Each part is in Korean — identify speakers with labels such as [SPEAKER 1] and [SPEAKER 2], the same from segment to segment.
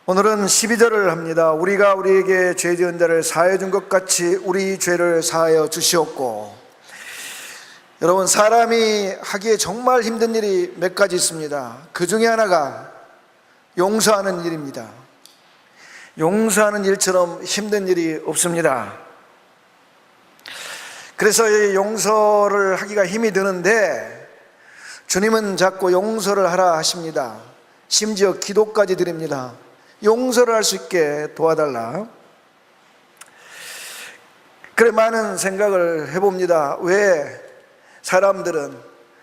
[SPEAKER 1] 오늘은 12절을 합니다. 우리가 우리에게 죄 지은 자를 사하여 준 것 같이 우리 죄를 사하여 주시옵고. 여러분, 사람이 하기에 정말 힘든 일이 몇 가지 있습니다. 그 중에 하나가 용서하는 일입니다. 용서하는 일처럼 힘든 일이 없습니다. 그래서 이 용서를 하기가 힘이 드는데 주님은 자꾸 용서를 하라 하십니다. 심지어 기도까지 드립니다. 용서를 할 수 있게 도와달라. 그래, 많은 생각을 해봅니다. 왜 사람들은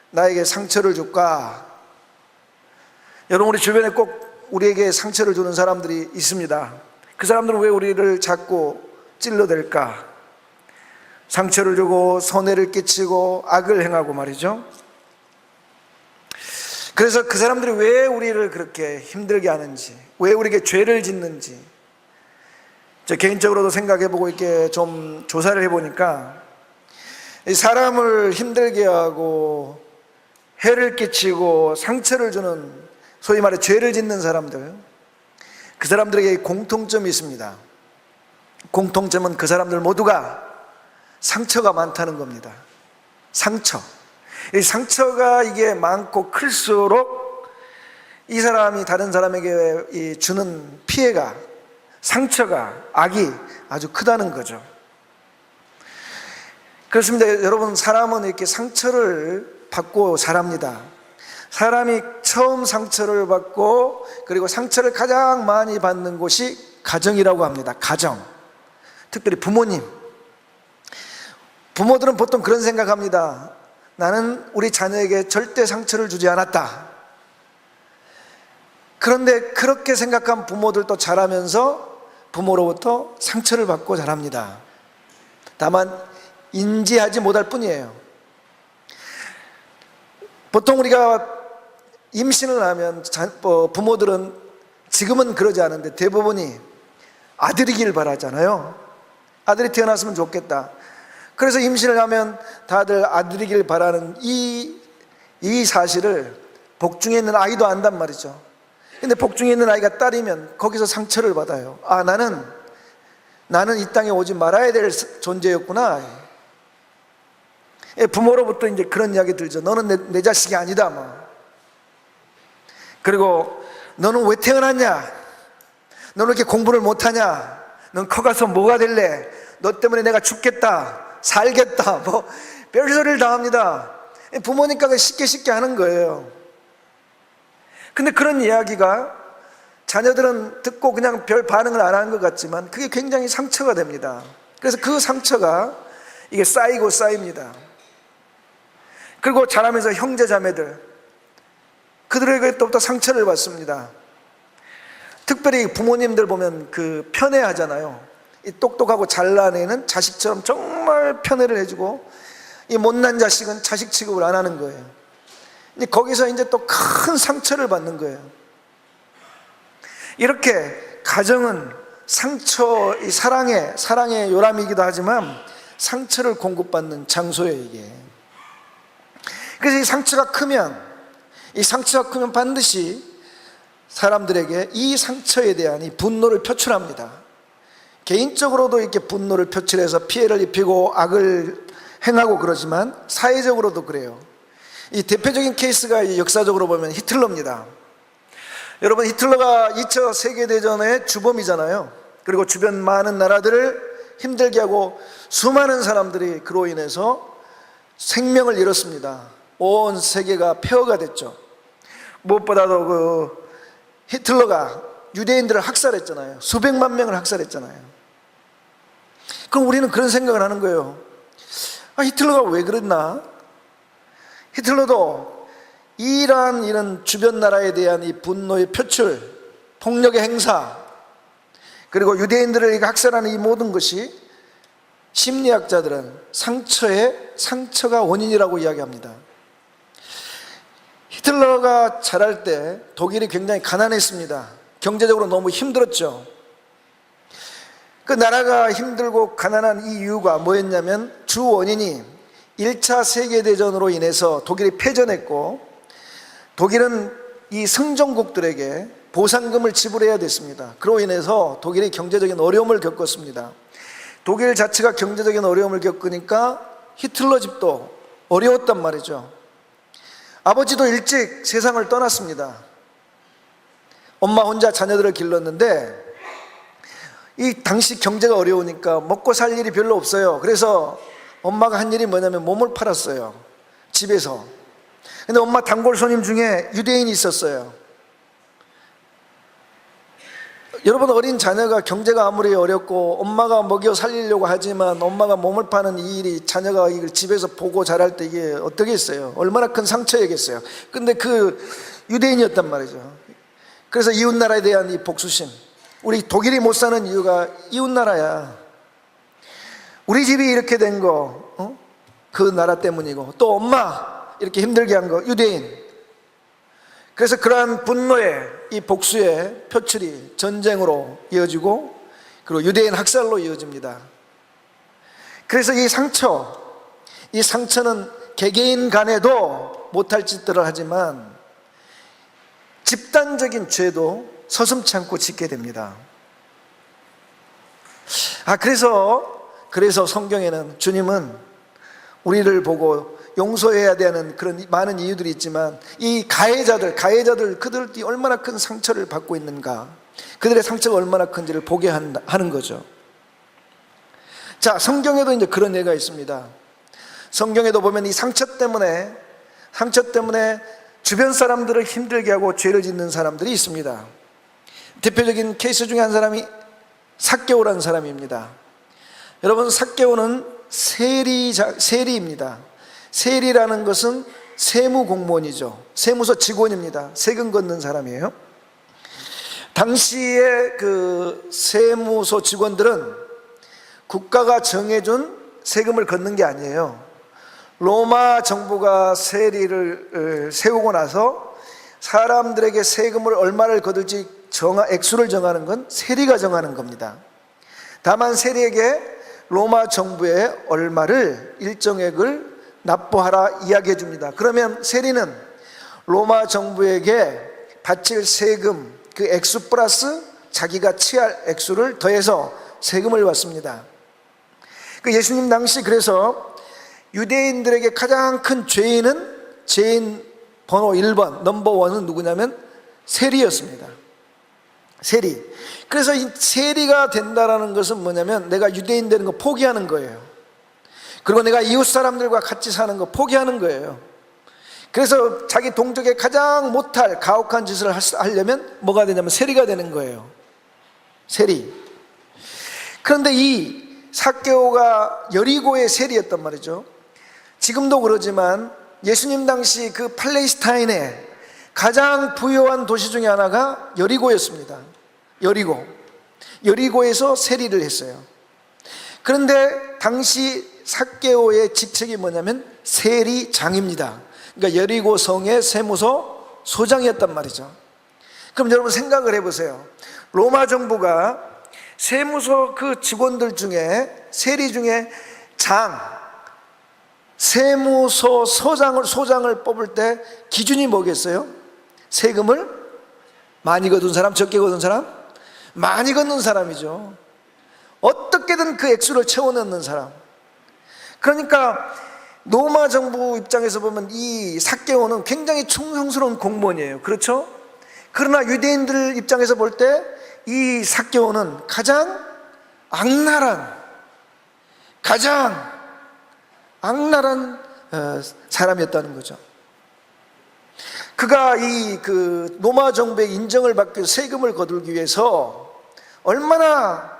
[SPEAKER 1] 나에게 상처를 줄까? 여러분, 우리 주변에 꼭 우리에게 상처를 주는 사람들이 있습니다. 그 사람들은 왜 우리를 자꾸 찔러댈까? 상처를 주고 손해를 끼치고 악을 행하고 말이죠. 그래서 그 사람들이 왜 우리를 그렇게 힘들게 하는지, 왜 우리에게 죄를 짓는지 저 개인적으로도 생각해보고 이렇게 좀 조사를 해보니까, 이 사람을 힘들게 하고 해를 끼치고 상처를 주는, 소위 말해 죄를 짓는 사람들, 그 사람들에게 공통점이 있습니다. 공통점은 그 사람들 모두가 상처가 많다는 겁니다. 이 상처가 이게 많고 클수록 이 사람이 다른 사람에게 주는 피해가, 상처가, 악이 아주 크다는 거죠. 그렇습니다. 여러분, 사람은 이렇게 상처를 받고 자랍니다. 사람이 처음 상처를 받고, 그리고 상처를 가장 많이 받는 곳이 가정이라고 합니다. 가정. 특별히 부모님. 부모들은 보통 그런 생각합니다. 나는 우리 자녀에게 절대 상처를 주지 않았다. 그런데 그렇게 생각한 부모들도 자라면서 부모로부터 상처를 받고 자랍니다. 다만 인지하지 못할 뿐이에요. 보통 우리가 임신을 하면 부모들은, 지금은 그러지 않은데 대부분이 아들이길 바라잖아요. 아들이 태어났으면 좋겠다. 그래서 임신을 하면 다들 아들이길 바라는 이 사실을 복중에 있는 아이도 안단 말이죠. 근데 복중에 있는 아이가 딸이면 거기서 상처를 받아요. 아, 나는 이 땅에 오지 말아야 될 존재였구나. 부모로부터 이제 그런 이야기 들죠. 너는 내 자식이 아니다. 그리고 너는 왜 태어났냐? 너는 이렇게 공부를 못하냐? 넌 커가서 뭐가 될래? 너 때문에 내가 죽겠다, 살겠다, 별소리를 다 합니다. 부모니까 쉽게 하는 거예요. 근데 그런 이야기가 자녀들은 듣고 그냥 별 반응을 안 하는 것 같지만 그게 굉장히 상처가 됩니다. 그래서 그 상처가 이게 쌓이고 쌓입니다. 그리고 자라면서 형제 자매들, 그들에게 또 상처를 받습니다. 특별히 부모님들 보면 그 편애하잖아요. 이 똑똑하고 잘난 애는 자식처럼 정말 편애를 해주고, 이 못난 자식은 자식 취급을 안 하는 거예요. 근데 거기서 이제 또 큰 상처를 받는 거예요. 이렇게 가정은 상처, 이 사랑의 요람이기도 하지만 상처를 공급받는 장소예요, 이게. 그래서 이 상처가 크면 반드시 사람들에게 이 상처에 대한 이 분노를 표출합니다. 개인적으로도 이렇게 분노를 표출해서 피해를 입히고 악을 행하고 그러지만 사회적으로도 그래요. 이 대표적인 케이스가 역사적으로 보면 히틀러입니다. 여러분, 히틀러가 2차 세계대전의 주범이잖아요. 그리고 주변 많은 나라들을 힘들게 하고 수많은 사람들이 그로 인해서 생명을 잃었습니다. 온 세계가 폐허가 됐죠. 무엇보다도 그 히틀러가 유대인들을 학살했잖아요. 수백만 명을 학살했잖아요. 그럼 우리는 그런 생각을 하는 거예요. 히틀러가 왜 그랬나? 히틀러도 이런 주변 나라에 대한 이 분노의 표출, 폭력의 행사, 그리고 유대인들을 학살하는 이 모든 것이 심리학자들은 상처가 원인이라고 이야기합니다. 히틀러가 자랄 때 독일이 굉장히 가난했습니다. 경제적으로 너무 힘들었죠. 그 나라가 힘들고 가난한 이 이유가 뭐였냐면, 주 원인이 1차 세계대전으로 인해서 독일이 패전했고, 독일은 이 승전국들에게 보상금을 지불해야 됐습니다. 그로 인해서 독일이 경제적인 어려움을 겪었습니다. 독일 자체가 경제적인 어려움을 겪으니까 히틀러 집도 어려웠단 말이죠. 아버지도 일찍 세상을 떠났습니다. 엄마 혼자 자녀들을 길렀는데 이 당시 경제가 어려우니까 먹고 살 일이 별로 없어요. 그래서 엄마가 한 일이 뭐냐면 몸을 팔았어요. 집에서. 근데 엄마 단골 손님 중에 유대인이 있었어요. 여러분, 어린 자녀가 경제가 아무리 어렵고 엄마가 먹여 살리려고 하지만 엄마가 몸을 파는 이 일이 자녀가 이걸 집에서 보고 자랄 때 이게 어떻겠어요? 얼마나 큰 상처이겠어요. 근데 그 유대인이었단 말이죠. 그래서 이웃나라에 대한 이 복수심, 우리 독일이 못 사는 이유가 이웃나라야. 우리 집이 이렇게 된 거, 그 나라 때문이고, 또 엄마 이렇게 힘들게 한 거 유대인. 그래서 그러한 분노의 이 복수의 표출이 전쟁으로 이어지고, 그리고 유대인 학살로 이어집니다. 그래서 이 상처는 개개인 간에도 못할 짓들을 하지만 집단적인 죄도 서슴지 않고 짓게 됩니다. 그래서 성경에는 주님은 우리를 보고 용서해야 되는 그런 많은 이유들이 있지만 이 가해자들 그들이 얼마나 큰 상처를 받고 있는가, 그들의 상처가 얼마나 큰지를 보게 하는 거죠. 자, 성경에도 이제 그런 예가 있습니다. 성경에도 보면 이 상처 때문에 주변 사람들을 힘들게 하고 죄를 짓는 사람들이 있습니다. 대표적인 케이스 중에 한 사람이 삭개오라는 사람입니다. 여러분, 삭개오는 세리입니다. 세리라는 것은 세무 공무원이죠. 세무서 직원입니다. 세금 걷는 사람이에요. 당시에 그 세무서 직원들은 국가가 정해준 세금을 걷는 게 아니에요. 로마 정부가 세리를 세우고 나서 사람들에게 세금을 얼마를 거둘지 액수를 정하는 건 세리가 정하는 겁니다. 다만 세리에게 로마 정부에 얼마를 일정액을 납부하라 이야기해 줍니다. 그러면 세리는 로마 정부에게 바칠 세금 그 액수 플러스 자기가 취할 액수를 더해서 세금을 받습니다. 그 예수님 당시 그래서 유대인들에게 가장 큰 죄인 번호 1번 넘버 1은 누구냐면 세리였습니다. 세리. 그래서 이 세리가 된다라는 것은 뭐냐면 내가 유대인 되는 거 포기하는 거예요. 그리고 내가 이웃 사람들과 같이 사는 거 포기하는 거예요. 그래서 자기 동족에 가장 못할 가혹한 짓을 하려면 뭐가 되냐면 세리가 되는 거예요. 세리. 그런데 이 삭개오가 여리고의 세리였단 말이죠. 지금도 그러지만 예수님 당시 그 팔레스타인의 가장 부유한 도시 중에 하나가 여리고였습니다. 여리고에서 세리를 했어요. 그런데 당시 삭개오의 직책이 뭐냐면 세리장입니다. 그러니까 여리고 성의 세무서 소장이었단 말이죠. 그럼 여러분 생각을 해보세요. 로마 정부가 세무서 그 직원들 중에 세리 중에 세무서 소장을 뽑을 때 기준이 뭐겠어요? 세금을 많이 거둔 사람, 적게 거둔 사람? 많이 걷는 사람이죠. 어떻게든 그 액수를 채워넣는 사람. 그러니까 로마 정부 입장에서 보면 이 삭개오는 굉장히 충성스러운 공무원이에요. 그렇죠? 그러나 유대인들 입장에서 볼 때 이 삭개오는 가장 악랄한 사람이었다는 거죠. 그가 그 로마 정부의 인정을 받기 위해서 세금을 거두기 위해서 얼마나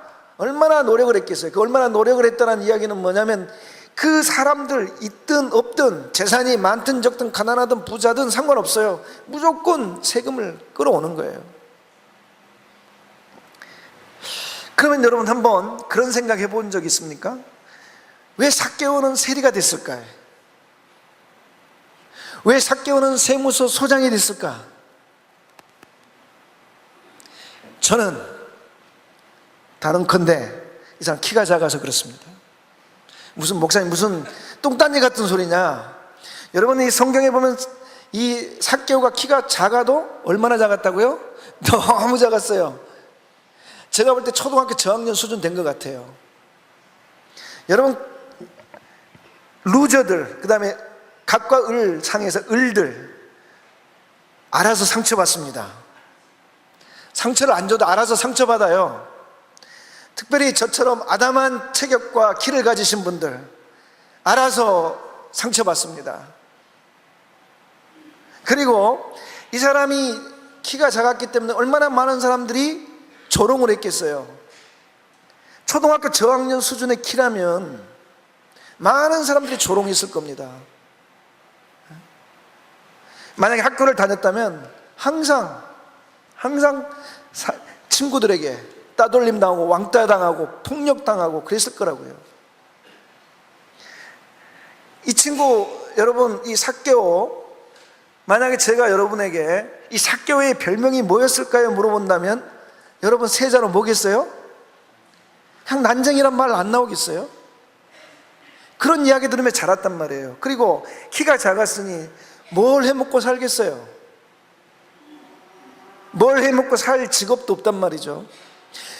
[SPEAKER 1] 노력을 했겠어요. 그 얼마나 노력을 했다는 이야기는 뭐냐면 그 사람들 있든 없든 재산이 많든 적든 가난하든 부자든 상관없어요. 무조건 세금을 끌어오는 거예요. 그러면 여러분 한번 그런 생각 해본 적 있습니까? 왜 삭개오는 세리가 됐을까요? 왜 삭개오는 세무서 소장이 됐을까? 저는 다른컨대 이 사람 키가 작아서 그렇습니다. 무슨 목사님 무슨 똥딴지 같은 소리냐? 여러분 이 성경에 보면 이 삭개오가 키가 작아도 얼마나 작았다고요? 너무 작았어요. 제가 볼 때 초등학교 저학년 수준 된 것 같아요. 여러분, 루저들, 그 다음에 갑과 을 상에서 을들 알아서 상처받습니다. 상처를 안 줘도 알아서 상처받아요. 특별히 저처럼 아담한 체격과 키를 가지신 분들 알아서 상처받습니다. 그리고 이 사람이 키가 작았기 때문에 얼마나 많은 사람들이 조롱을 했겠어요. 초등학교 저학년 수준의 키라면 많은 사람들이 조롱했을 겁니다. 만약에 학교를 다녔다면 항상 친구들에게 따돌림 당하고 왕따 당하고 폭력 당하고 그랬을 거라고요. 이 친구, 여러분, 이 삭개오, 만약에 제가 여러분에게 이 삭개오의 별명이 뭐였을까요? 물어본다면 여러분 세자로 뭐겠어요? 그냥 난쟁이란 말 안 나오겠어요? 그런 이야기 들으면 자랐단 말이에요. 그리고 키가 작았으니 뭘 해먹고 살겠어요? 뭘 해먹고 살 직업도 없단 말이죠.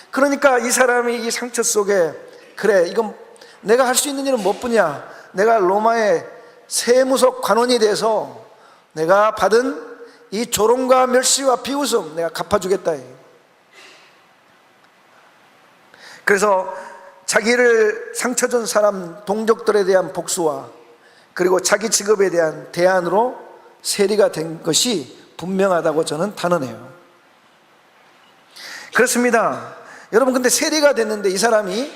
[SPEAKER 1] 그러니까 이 사람이 이 상처 속에, 그래, 이건 내가 할 수 있는 일은 무엇뿐이야? 내가 로마의 세무석 관원이 돼서 내가 받은 이 조롱과 멸시와 비웃음 내가 갚아주겠다. 그래서 자기를 상처 준 사람 동족들에 대한 복수와 그리고 자기 직업에 대한 대안으로 세리가 된 것이 분명하다고 저는 단언해요. 그렇습니다. 여러분, 근데 세리가 됐는데 이 사람이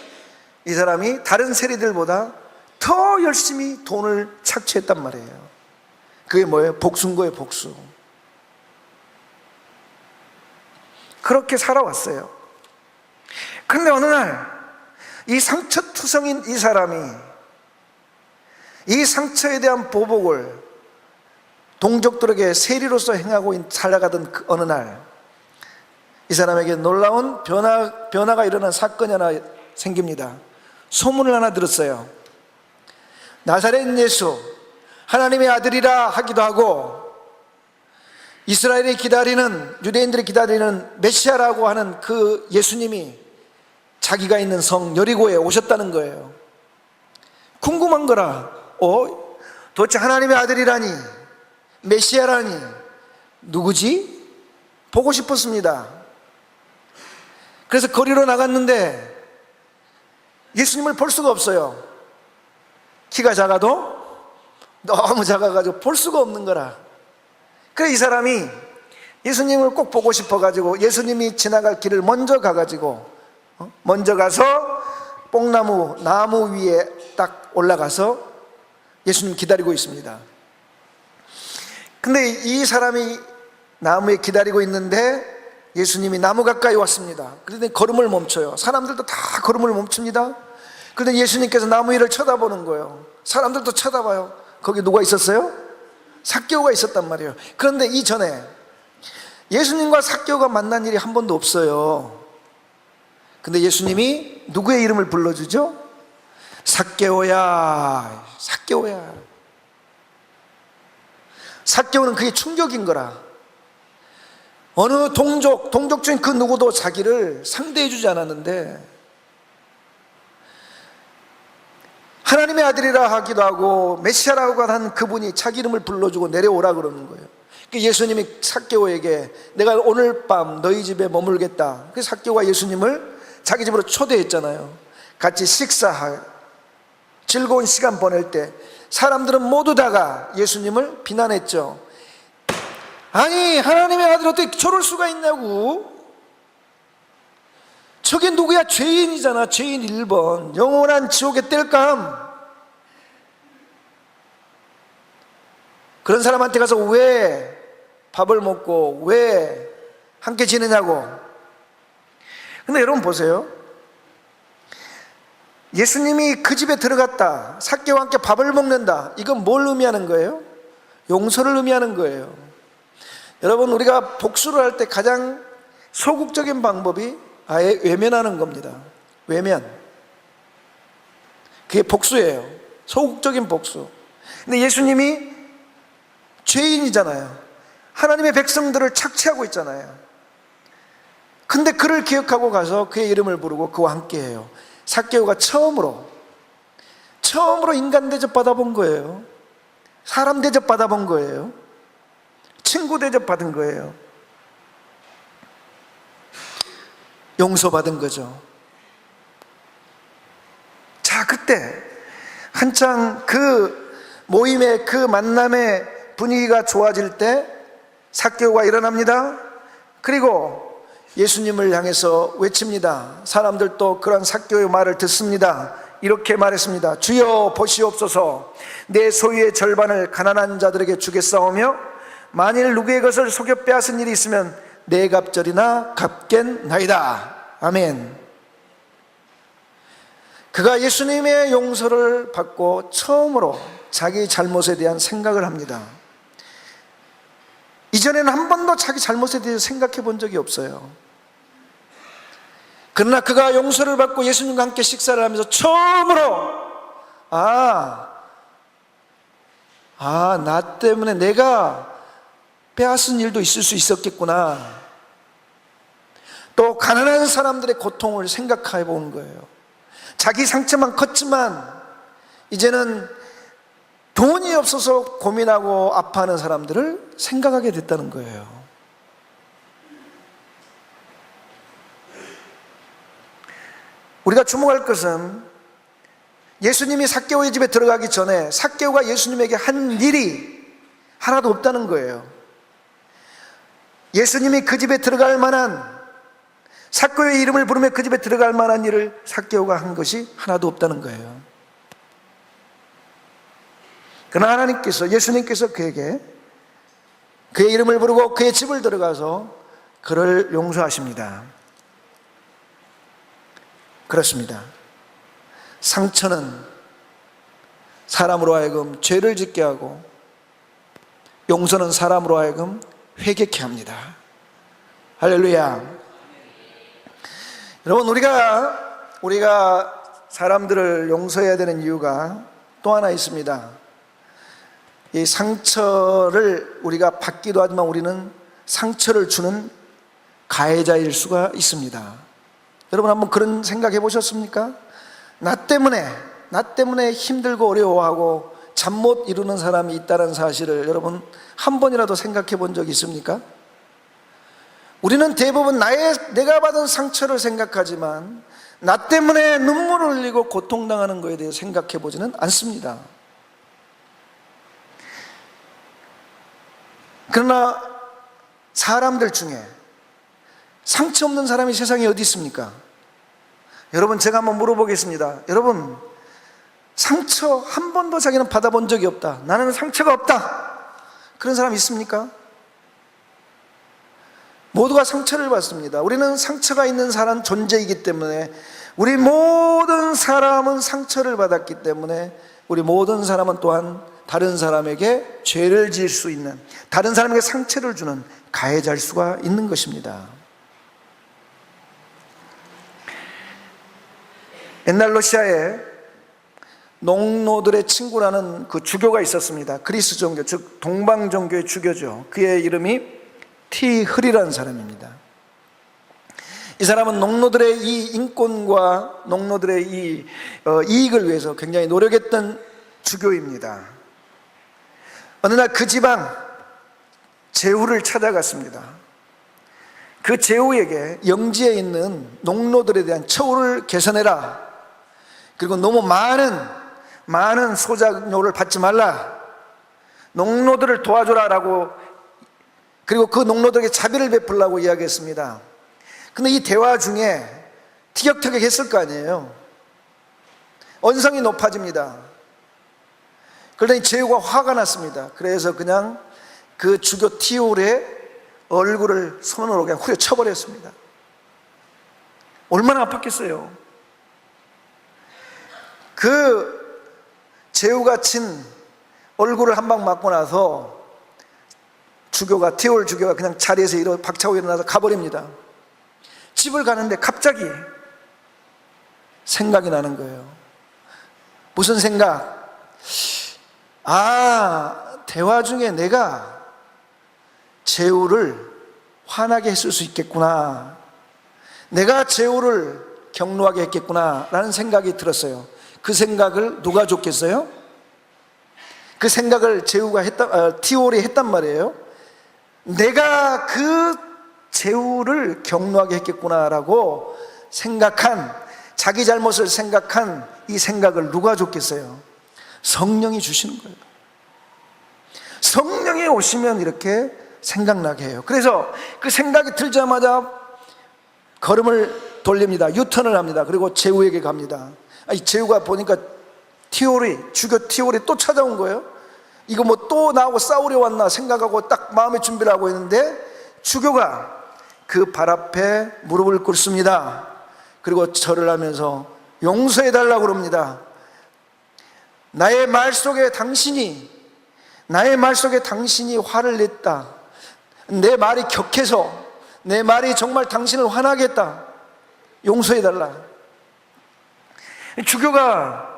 [SPEAKER 1] 다른 세리들보다 더 열심히 돈을 착취했단 말이에요. 그게 뭐예요? 복수인 거예요, 복수. 그렇게 살아왔어요. 그런데 어느 날 이 상처투성인 이 사람이 이 상처에 대한 보복을 동족들에게 세리로서 행하고 살아가던 그 어느 날 이 사람에게 놀라운 변화가 일어난 사건이 하나 생깁니다. 소문을 하나 들었어요. 나사렛 예수, 하나님의 아들이라 하기도 하고 이스라엘이 기다리는, 유대인들이 기다리는 메시아라고 하는 그 예수님이 자기가 있는 성 여리고에 오셨다는 거예요. 궁금한 거라. 도대체 하나님의 아들이라니, 메시아라니 누구지? 보고 싶었습니다. 그래서 거리로 나갔는데 예수님을 볼 수가 없어요. 키가 작아도 너무 작아가지고 볼 수가 없는 거라. 그래서 이 사람이 예수님을 꼭 보고 싶어가지고 예수님이 지나갈 길을 먼저 가가지고 먼저 가서 나무 위에 딱 올라가서 예수님 기다리고 있습니다. 근데 이 사람이 나무에 기다리고 있는데 예수님이 나무 가까이 왔습니다. 그런데 걸음을 멈춰요. 사람들도 다 걸음을 멈춥니다. 그런데 예수님께서 나무 위를 쳐다보는 거예요. 사람들도 쳐다봐요. 거기 누가 있었어요? 삭개오가 있었단 말이에요. 그런데 이전에 예수님과 삭개오가 만난 일이 한 번도 없어요. 근데 예수님이 누구의 이름을 불러주죠? 삭개오야, 삭개오야. 삭개오는 그게 충격인 거라. 어느 동족 중에 그 누구도 자기를 상대해주지 않았는데 하나님의 아들이라 하기도 하고 메시아라고 하는 그분이 자기 이름을 불러주고 내려오라 그러는 거예요. 예수님이 삭개오에게 내가 오늘 밤 너희 집에 머물겠다. 그래서 삭개오가 예수님을 자기 집으로 초대했잖아요. 같이 식사할 즐거운 시간 보낼 때 사람들은 모두 다가 예수님을 비난했죠. 아니, 하나님의 아들 어떻게 저럴 수가 있냐고. 저게 누구야? 죄인이잖아. 죄인 1번, 영원한 지옥의 땔감. 그런 사람한테 가서 왜 밥을 먹고 왜 함께 지내냐고. 근데 여러분 보세요. 예수님이 그 집에 들어갔다, 삭개와 함께 밥을 먹는다. 이건 뭘 의미하는 거예요? 용서를 의미하는 거예요. 여러분, 우리가 복수를 할 때 가장 소극적인 방법이 아예 외면하는 겁니다. 외면. 그게 복수예요. 소극적인 복수. 근데 예수님이 죄인이잖아요. 하나님의 백성들을 착취하고 있잖아요. 근데 그를 기억하고 가서 그의 이름을 부르고 그와 함께해요. 삭개오가 처음으로 인간 대접 받아본 거예요. 사람 대접 받아본 거예요. 친구 대접 받은 거예요. 용서받은 거죠. 자, 그때 한창 그 모임의 그 만남의 분위기가 좋아질 때 삭개오가 일어납니다. 그리고 예수님을 향해서 외칩니다. 사람들도 그런 삭개오의 말을 듣습니다. 이렇게 말했습니다. 주여 보시옵소서, 내 소유의 절반을 가난한 자들에게 주겠사오며 만일 누구의 것을 속여 빼앗은 일이 있으면 네 갑절이나 갚겠나이다. 아멘. 그가 예수님의 용서를 받고 처음으로 자기 잘못에 대한 생각을 합니다. 이전에는 한 번도 자기 잘못에 대해서 생각해 본 적이 없어요. 그러나 그가 용서를 받고 예수님과 함께 식사를 하면서 처음으로 나 때문에 내가 빼앗은 일도 있을 수 있었겠구나. 또 가난한 사람들의 고통을 생각해 보는 거예요. 자기 상처만 컸지만 이제는 돈이 없어서 고민하고 아파하는 사람들을 생각하게 됐다는 거예요. 우리가 주목할 것은 예수님이 삭개오의 집에 들어가기 전에 삭개오가 예수님에게 한 일이 하나도 없다는 거예요. 예수님이 그 집에 들어갈 만한, 삭개오의 이름을 부르며 그 집에 들어갈 만한 일을 삭개오가 한 것이 하나도 없다는 거예요. 그러나 하나님께서, 예수님께서 그에게 그의 이름을 부르고 그의 집을 들어가서 그를 용서하십니다. 그렇습니다. 상처는 사람으로 하여금 죄를 짓게 하고 용서는 사람으로 하여금 회개케 합니다. 할렐루야. 여러분, 우리가 사람들을 용서해야 되는 이유가 또 하나 있습니다. 이 상처를 우리가 받기도 하지만 우리는 상처를 주는 가해자일 수가 있습니다. 여러분, 한번 그런 생각해 보셨습니까? 나 때문에 힘들고 어려워하고 잠 못 이루는 사람이 있다는 사실을 여러분 한 번이라도 생각해 본 적 있습니까? 우리는 대부분 내가 받은 상처를 생각하지만 나 때문에 눈물을 흘리고 고통당하는 것에 대해 생각해 보지는 않습니다. 그러나 사람들 중에 상처 없는 사람이 세상에 어디 있습니까? 여러분, 제가 한번 물어보겠습니다. 여러분, 상처 한 번도 자기는 받아본 적이 없다, 나는 상처가 없다, 그런 사람 있습니까? 모두가 상처를 받습니다. 우리는 상처가 있는 사람 존재이기 때문에, 우리 모든 사람은 상처를 받았기 때문에 우리 모든 사람은 또한 다른 사람에게 죄를 지을 수 있는, 다른 사람에게 상처를 주는 가해자일 수가 있는 것입니다. 옛날 러시아에 농노들의 친구라는 그 주교가 있었습니다. 그리스 종교, 즉 동방 종교의 주교죠. 그의 이름이 티흐리라는 사람입니다. 이 사람은 농노들의 이 인권과 농노들의 이 이익을 위해서 굉장히 노력했던 주교입니다. 어느 날 그 지방 제후를 찾아갔습니다. 그 제후에게 영지에 있는 농노들에 대한 처우를 개선해라, 그리고 너무 많은 소작료를 받지 말라, 농노들을 도와줘라라고, 그리고 그 농노들에게 자비를 베풀라고 이야기했습니다. 근데 이 대화 중에 티격태격했을 거 아니에요. 언성이 높아집니다. 그러더니 제후가 화가 났습니다. 그래서 그냥 그 주교 티홀의 얼굴을 손으로 그냥 후려쳐버렸습니다. 얼마나 아팠겠어요. 그 제후가 친 얼굴을 한 방 맞고 나서 티홀 주교가 그냥 자리에서 박차고 일어나서 가버립니다. 집을 가는데 갑자기 생각이 나는 거예요. 무슨 생각? 대화 중에 내가 제후를 화나게 했을 수 있겠구나. 내가 제후를 격노하게 했겠구나라는 생각이 들었어요. 그 생각을 누가 줬겠어요? 그 생각을 제후가 티올이 했단 말이에요. 내가 그 제후를 격노하게 했겠구나라고 생각한, 자기 잘못을 생각한 이 생각을 누가 줬겠어요? 성령이 주시는 거예요. 성령이 오시면 이렇게 생각나게 해요. 그래서 그 생각이 들자마자 걸음을 돌립니다. 유턴을 합니다. 그리고 제후에게 갑니다. 제후가 보니까 주교 티올이 또 찾아온 거예요. 이거 뭐 또 나하고 싸우려 왔나 생각하고 딱 마음의 준비를 하고 있는데, 주교가 그 발 앞에 무릎을 꿇습니다. 그리고 절을 하면서 용서해 달라고 그럽니다. 나의 말 속에 당신이 화를 냈다. 내 말이 격해서, 내 말이 정말 당신을 화나게 했다. 용서해 달라. 주교가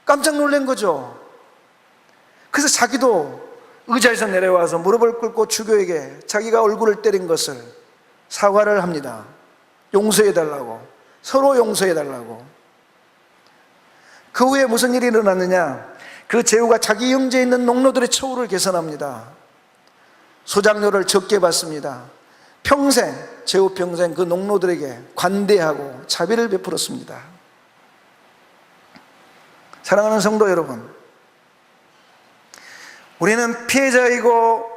[SPEAKER 1] 깜짝 놀란 거죠. 그래서 자기도 의자에서 내려와서 무릎을 꿇고 주교에게 자기가 얼굴을 때린 것을 사과를 합니다. 용서해 달라고, 서로 용서해 달라고. 그 후에 무슨 일이 일어났느냐, 그 제후가 자기 형제에 있는 농노들의 처우를 개선합니다. 소장료를 적게 받습니다. 제후 평생 그 농노들에게 관대하고 자비를 베풀었습니다. 사랑하는 성도 여러분, 우리는 피해자이고,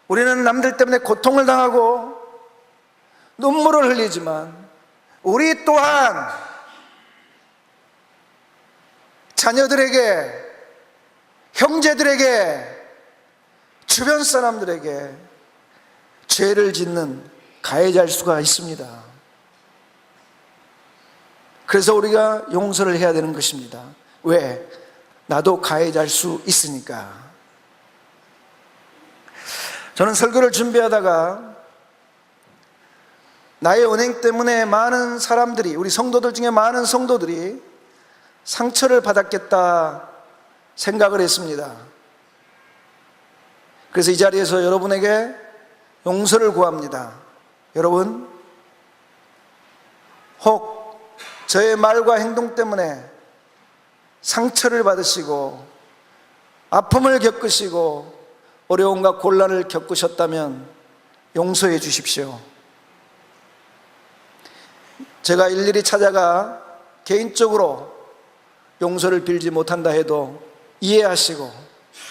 [SPEAKER 1] 우리는 남들 때문에 고통을 당하고 눈물을 흘리지만, 우리 또한 자녀들에게, 형제들에게, 주변 사람들에게 죄를 짓는 가해자일 수가 있습니다. 그래서 우리가 용서를 해야 되는 것입니다. 왜? 나도 가해자일 수 있으니까. 저는 설교를 준비하다가 나의 은행 때문에 많은 사람들이, 우리 성도들 중에 많은 성도들이 상처를 받았겠다 생각을 했습니다. 그래서 이 자리에서 여러분에게 용서를 구합니다. 여러분, 혹 저의 말과 행동 때문에 상처를 받으시고 아픔을 겪으시고 어려움과 곤란을 겪으셨다면 용서해 주십시오. 제가 일일이 찾아가 개인적으로 용서를 빌지 못한다 해도 이해하시고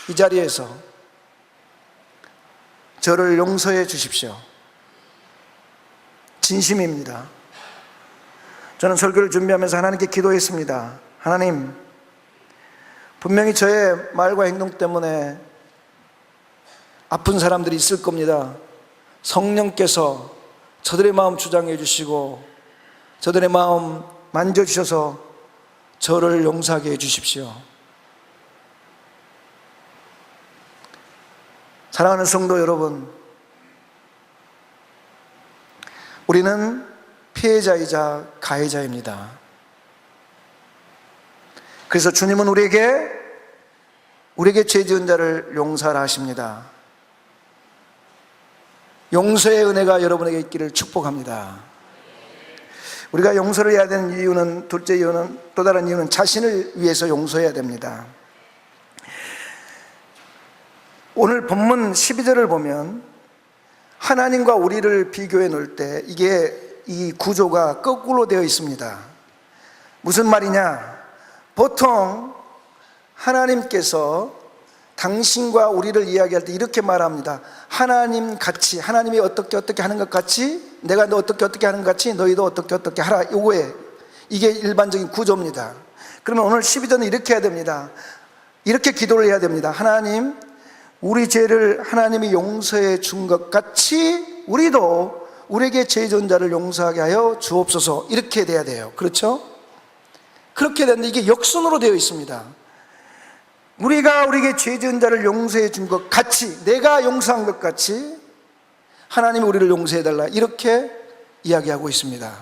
[SPEAKER 1] 이 자리에서 저를 용서해 주십시오. 진심입니다. 저는 설교를 준비하면서 하나님께 기도했습니다. 하나님, 분명히 저의 말과 행동 때문에 아픈 사람들이 있을 겁니다. 성령께서 저들의 마음 주장해 주시고 저들의 마음 만져주셔서 저를 용서하게 해 주십시오. 사랑하는 성도 여러분, 우리는 피해자이자 가해자입니다. 그래서 주님은 우리에게 죄 지은 자를 용서하라 하십니다. 용서의 은혜가 여러분에게 있기를 축복합니다. 우리가 용서를 해야 되는 이유는, 둘째 이유는, 또 다른 이유는 자신을 위해서 용서해야 됩니다. 오늘 본문 12절을 보면 하나님과 우리를 비교해 놓을 때 이 구조가 거꾸로 되어 있습니다. 무슨 말이냐? 보통 하나님께서 당신과 우리를 이야기할 때 이렇게 말합니다. 하나님 같이, 하나님이 어떻게 하는 것 같이, 내가 너 어떻게 하는 것 같이 너희도 어떻게 하라. 이게 일반적인 구조입니다. 그러면 오늘 12절은 이렇게 해야 됩니다. 이렇게 기도를 해야 됩니다. 하나님, 우리 죄를 하나님이 용서해 준 것 같이 우리도 우리에게 죄 지은 자를 용서하게 하여 주옵소서. 이렇게 돼야 돼요. 그렇죠? 그렇게 되는데 이게 역순으로 되어 있습니다. 우리가 우리에게 죄 지은 자를 용서해 준 것 같이, 내가 용서한 것 같이 하나님이 우리를 용서해 달라, 이렇게 이야기하고 있습니다.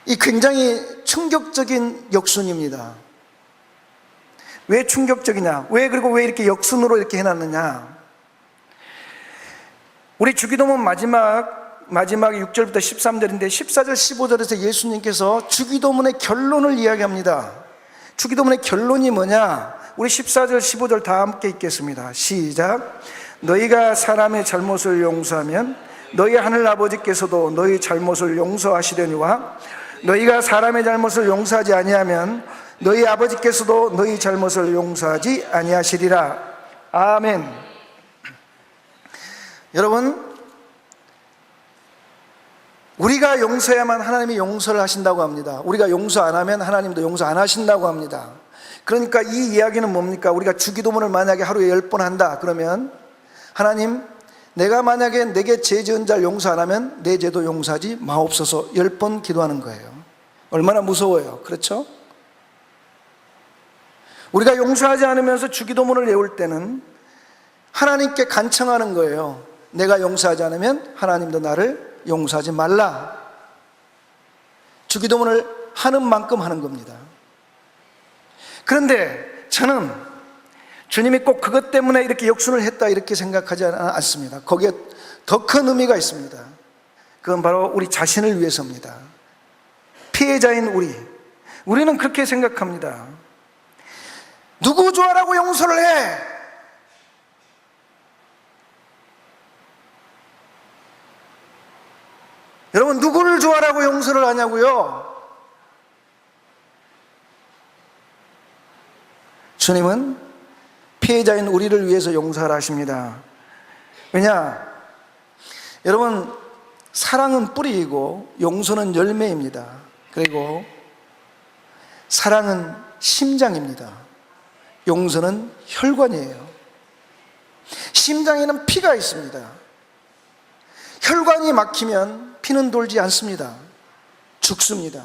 [SPEAKER 1] 이 굉장히 충격적인 역순입니다. 왜 충격적이냐? 그리고 왜 이렇게 역순으로 이렇게 해놨느냐? 우리 주기도문 마지막 마지막 6절부터 13절인데 14절 15절에서 예수님께서 주기도문의 결론을 이야기합니다. 주기도문의 결론이 뭐냐? 우리 14절 15절 다 함께 읽겠습니다. 시작. 너희가 사람의 잘못을 용서하면 너희 하늘 아버지께서도 너희 잘못을 용서하시려니와 너희가 사람의 잘못을 용서하지 아니하면 너희 아버지께서도 너희 잘못을 용서하지 아니하시리라. 아멘. 여러분, 우리가 용서해야만 하나님이 용서를 하신다고 합니다. 우리가 용서 안 하면 하나님도 용서 안 하신다고 합니다. 그러니까 이 이야기는 뭡니까? 우리가 주기도문을 만약에 하루에 10번 한다 그러면 하나님, 내가 만약에 내게 죄 지은 자를 용서 안 하면 내 죄도 용서하지 마옵소서 10번 기도하는 거예요. 얼마나 무서워요. 그렇죠? 우리가 용서하지 않으면서 주기도문을 외울 때는 하나님께 간청하는 거예요. 내가 용서하지 않으면 하나님도 나를 용서하지 말라. 주기도문을 하는 만큼 하는 겁니다. 그런데 저는 주님이 꼭 그것 때문에 이렇게 역순을 했다 이렇게 생각하지 않습니다. 거기에 더 큰 의미가 있습니다. 그건 바로 우리 자신을 위해서입니다. 피해자인 우리는 그렇게 생각합니다. 누구 좋아라고 용서를 해? 여러분, 누구를 좋아라고 용서를 하냐고요? 주님은 피해자인 우리를 위해서 용서를 하십니다. 왜냐? 여러분, 사랑은 뿌리이고 용서는 열매입니다. 그리고 사랑은 심장입니다. 용서는 혈관이에요. 심장에는 피가 있습니다. 혈관이 막히면 피는 돌지 않습니다. 죽습니다.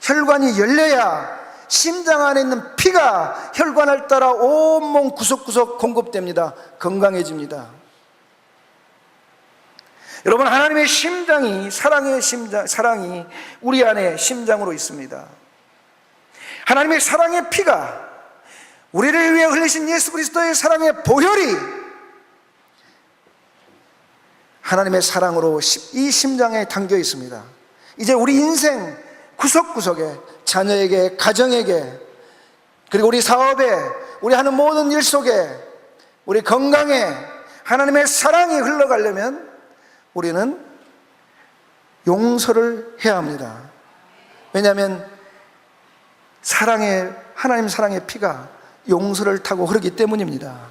[SPEAKER 1] 혈관이 열려야 심장 안에 있는 피가 혈관을 따라 온몸 구석구석 공급됩니다. 건강해집니다. 여러분, 하나님의 심장이, 사랑이 우리 안에 심장으로 있습니다. 하나님의 사랑의 피가, 우리를 위해 흘리신 예수 그리스도의 사랑의 보혈이 하나님의 사랑으로 이 심장에 담겨 있습니다. 이제 우리 인생 구석구석에, 자녀에게, 가정에게, 그리고 우리 사업에, 우리 하는 모든 일 속에, 우리 건강에 하나님의 사랑이 흘러가려면 우리는 용서를 해야 합니다. 왜냐하면 하나님 사랑의 피가 용서를 타고 흐르기 때문입니다.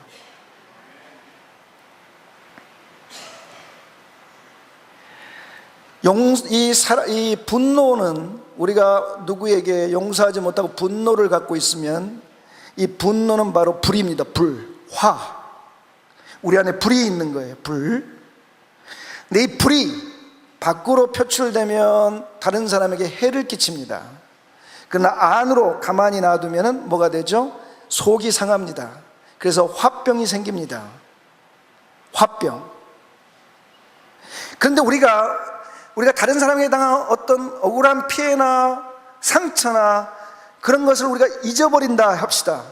[SPEAKER 1] 이 분노는, 우리가 누구에게 용서하지 못하고 분노를 갖고 있으면 이 분노는 바로 불입니다. 화. 우리 안에 불이 있는 거예요. 불. 근데 이 불이 밖으로 표출되면 다른 사람에게 해를 끼칩니다. 그러나 안으로 가만히 놔두면 뭐가 되죠? 속이 상합니다. 그래서 화병이 생깁니다. 화병. 그런데 우리가 다른 사람에게 당한 어떤 억울한 피해나 상처나 그런 것을 우리가 잊어버린다 합시다.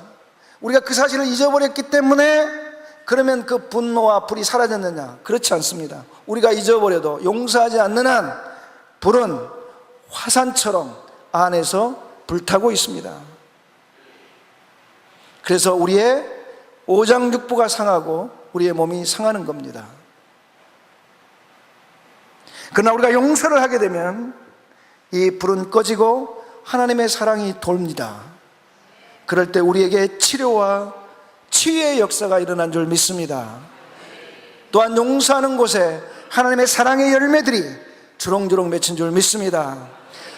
[SPEAKER 1] 우리가 그 사실을 잊어버렸기 때문에 그러면 그 분노와 불이 사라졌느냐? 그렇지 않습니다. 우리가 잊어버려도 용서하지 않는 한 불은 화산처럼 안에서 불타고 있습니다. 그래서 우리의 오장육부가 상하고 우리의 몸이 상하는 겁니다. 그러나 우리가 용서를 하게 되면 이 불은 꺼지고 하나님의 사랑이 돕니다. 그럴 때 우리에게 치료와 치유의 역사가 일어난 줄 믿습니다. 또한 용서하는 곳에 하나님의 사랑의 열매들이 주렁주렁 맺힌 줄 믿습니다.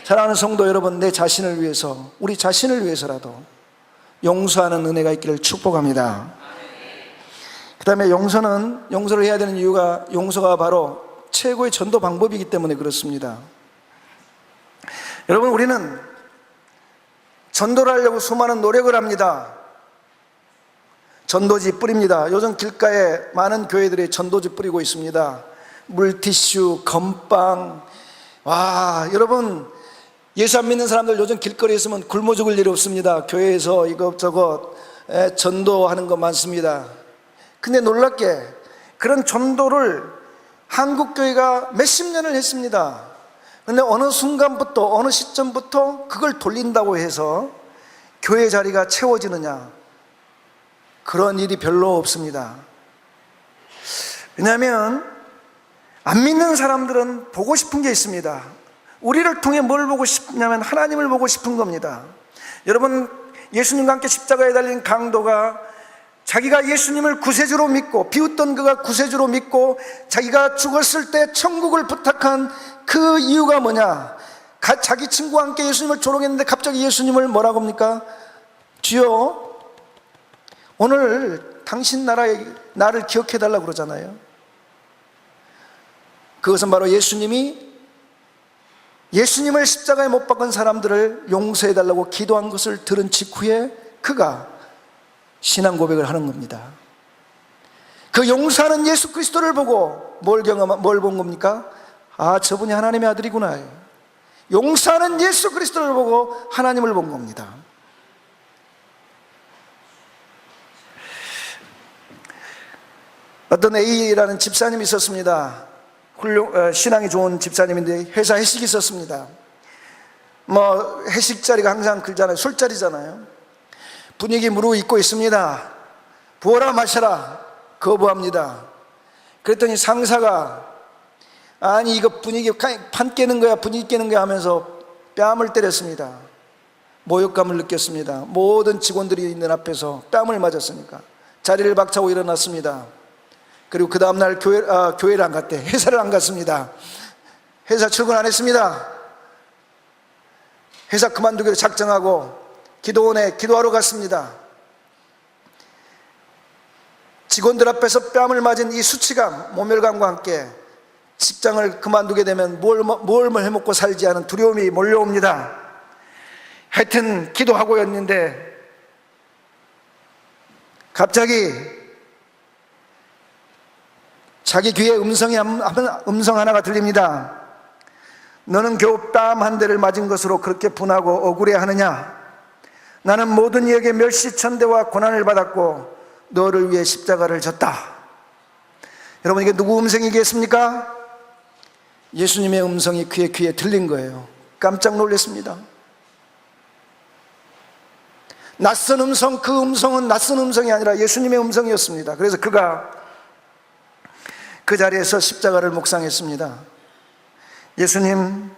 [SPEAKER 1] 사랑하는 성도 여러분, 내 자신을 위해서, 우리 자신을 위해서라도 용서하는 은혜가 있기를 축복합니다. 그 다음에 용서를 해야 되는 이유가, 용서가 바로 최고의 전도 방법이기 때문에 그렇습니다. 여러분, 우리는 전도를 하려고 수많은 노력을 합니다. 전도지 뿌립니다. 요즘 길가에 많은 교회들이 전도지 뿌리고 있습니다. 물티슈, 건빵. 와, 여러분, 예수 안 믿는 사람들 요즘 길거리에 있으면 굶어 죽을 일이 없습니다. 교회에서 이것저것 전도하는 거 많습니다. 근데 놀랍게 그런 전도를 한국교회가 몇십 년을 했습니다. 그런데 어느 순간부터, 어느 시점부터 그걸 돌린다고 해서 교회 자리가 채워지느냐? 그런 일이 별로 없습니다. 왜냐하면 안 믿는 사람들은 보고 싶은 게 있습니다. 우리를 통해 뭘 보고 싶냐면 하나님을 보고 싶은 겁니다. 여러분, 예수님과 함께 십자가에 달린 강도가 자기가 예수님을 구세주로 믿고, 비웃던 그가 구세주로 믿고 자기가 죽었을 때 천국을 부탁한 그 이유가 뭐냐? 자기 친구와 함께 예수님을 조롱했는데 갑자기 예수님을 뭐라고 합니까? 주여, 오늘 당신 나를 기억해달라고 그러잖아요. 그것은 바로 예수님을 십자가에 못 박은 사람들을 용서해달라고 기도한 것을 들은 직후에 그가 신앙 고백을 하는 겁니다. 그 용서하는 예수 그리스도를 보고 뭘 본 겁니까? 아, 저분이 하나님의 아들이구나. 용서하는 예수 그리스도를 보고 하나님을 본 겁니다. 어떤 A라는 집사님이 있었습니다. 신앙이 좋은 집사님인데 회사 회식이 있었습니다. 회식 자리가 항상 그잖아요. 술자리잖아요. 분위기 무르익고 있습니다. 부어라 마셔라 거부합니다. 그랬더니 상사가 아니 이거 분위기 판 깨는 거야, 분위기 깨는 거야 하면서 뺨을 때렸습니다. 모욕감을 느꼈습니다. 모든 직원들이 있는 앞에서 뺨을 맞았으니까 자리를 박차고 일어났습니다. 그리고 그 다음날 교회를 안 갔대. 회사를 안 갔습니다. 회사 출근 안 했습니다. 회사 그만두기로 작정하고 기도원에 기도하러 갔습니다. 직원들 앞에서 뺨을 맞은 이 수치감, 모멸감과 함께 직장을 그만두게 되면 뭘 해먹고 살지 하는 두려움이 몰려옵니다. 하여튼 기도하고였는데 갑자기 자기 귀에 음성 하나가 들립니다. 너는 겨우 뺨 한 대를 맞은 것으로 그렇게 분하고 억울해하느냐? 나는 모든 이에게 멸시천대와 고난을 받았고 너를 위해 십자가를 졌다. 여러분, 이게 누구 음성이겠습니까? 예수님의 음성이 그의 귀에 들린 거예요. 깜짝 놀랐습니다. 낯선 음성, 그 음성은 낯선 음성이 아니라 예수님의 음성이었습니다. 그래서 그가 그 자리에서 십자가를 묵상했습니다. 예수님,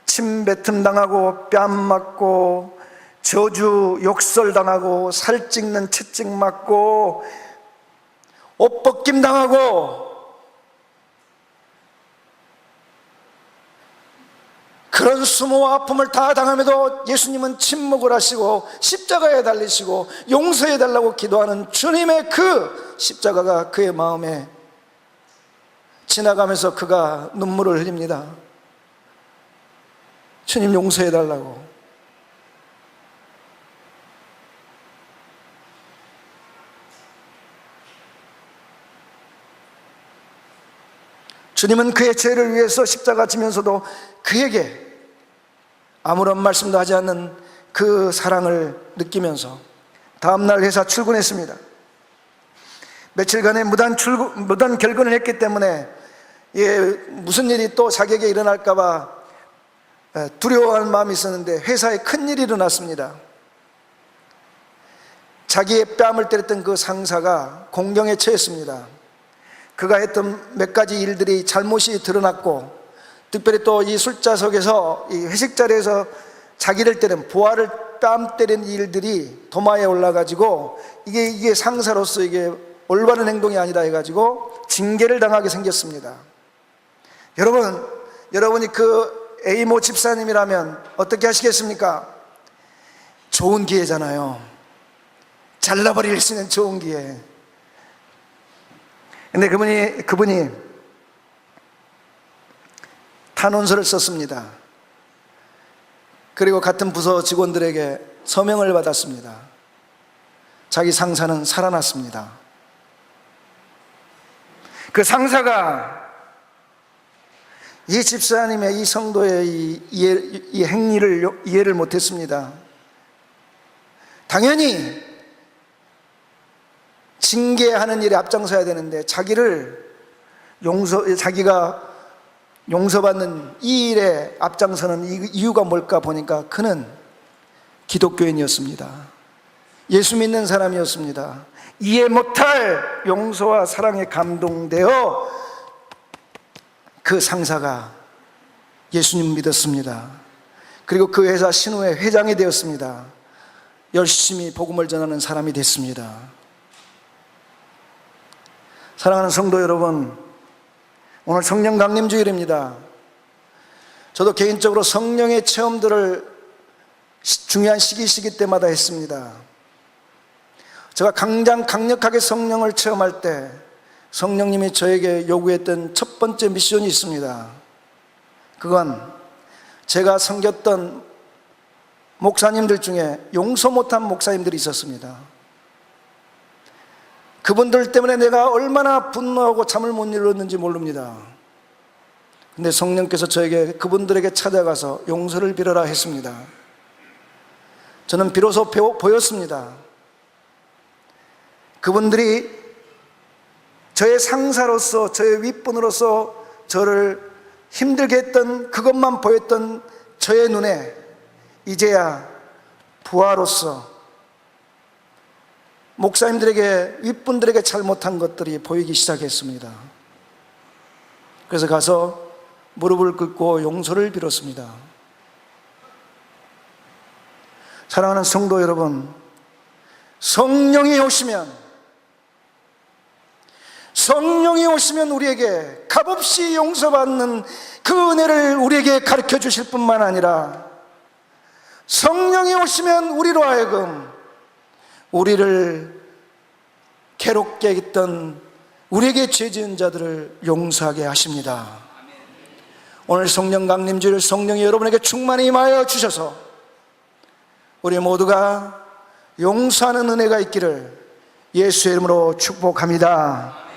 [SPEAKER 1] 침뱉음 당하고 뺨 맞고 저주 욕설 당하고 살 찍는 채찍 맞고 옷 벗김 당하고 그런 수모와 아픔을 다 당함에도 예수님은 침묵을 하시고 십자가에 달리시고 용서해 달라고 기도하는 주님의 그 십자가가 그의 마음에 지나가면서 그가 눈물을 흘립니다. 주님 용서해 달라고. 주님은 그의 죄를 위해서 십자가 지면서도 그에게 아무런 말씀도 하지 않는 그 사랑을 느끼면서 다음날 회사 출근했습니다. 며칠간의 무단 결근을 했기 때문에 무슨 일이 또 자기에게 일어날까봐 두려워하는 마음이 있었는데 회사에 큰일이 일어났습니다. 자기의 뺨을 때렸던 그 상사가 공경에 처했습니다. 그가 했던 몇 가지 일들이 잘못이 드러났고, 특별히 또 이 술자석에서 이 회식 자리에서 자기를 때린 부하를 뺨 때린 일들이 도마에 올라가지고 이게 상사로서 이게 올바른 행동이 아니다 해가지고 징계를 당하게 생겼습니다. 여러분이 그 A모 집사님이라면 어떻게 하시겠습니까? 좋은 기회잖아요. 잘라버릴 수 있는 좋은 기회. 근데 그분이 탄원서를 썼습니다. 그리고 같은 부서 직원들에게 서명을 받았습니다. 자기 상사는 살아났습니다. 그 상사가 이 집사님의 이 성도의 이 행위를 이해를 못했습니다. 당연히 징계하는 일에 앞장서야 되는데 자기를 자기가 용서받는 이 일에 앞장서는 이유가 뭘까 보니까 그는 기독교인이었습니다. 예수 믿는 사람이었습니다. 이해 못할 용서와 사랑에 감동되어 그 상사가 예수님 믿었습니다. 그리고 그 회사 신우의 회장이 되었습니다. 열심히 복음을 전하는 사람이 됐습니다. 사랑하는 성도 여러분, 오늘 성령 강림 주일입니다. 저도 개인적으로 성령의 체험들을 중요한 시기 때마다 했습니다. 제가 가장 강력하게 성령을 체험할 때 성령님이 저에게 요구했던 첫 번째 미션이 있습니다. 그건 제가 섬겼던 목사님들 중에 용서 못한 목사님들이 있었습니다. 그분들 때문에 내가 얼마나 분노하고 잠을 못 이뤘는지 모릅니다. 근데 성령께서 저에게 그분들에게 찾아가서 용서를 빌어라 했습니다. 저는 비로소 보였습니다. 그분들이 저의 상사로서, 저의 윗분으로서 저를 힘들게 했던 그것만 보였던 저의 눈에 이제야 부하로서 목사님들에게, 윗분들에게 잘못한 것들이 보이기 시작했습니다. 그래서 가서 무릎을 꿇고 용서를 빌었습니다. 사랑하는 성도 여러분, 성령이 오시면 우리에게 값없이 용서받는 그 은혜를 우리에게 가르쳐 주실 뿐만 아니라 성령이 오시면 우리로 하여금 우리를 괴롭게 했던 우리에게 죄 지은 자들을 용서하게 하십니다. 오늘 성령 강림주일 성령이 여러분에게 충만히 임하여 주셔서 우리 모두가 용서하는 은혜가 있기를 예수의 이름으로 축복합니다.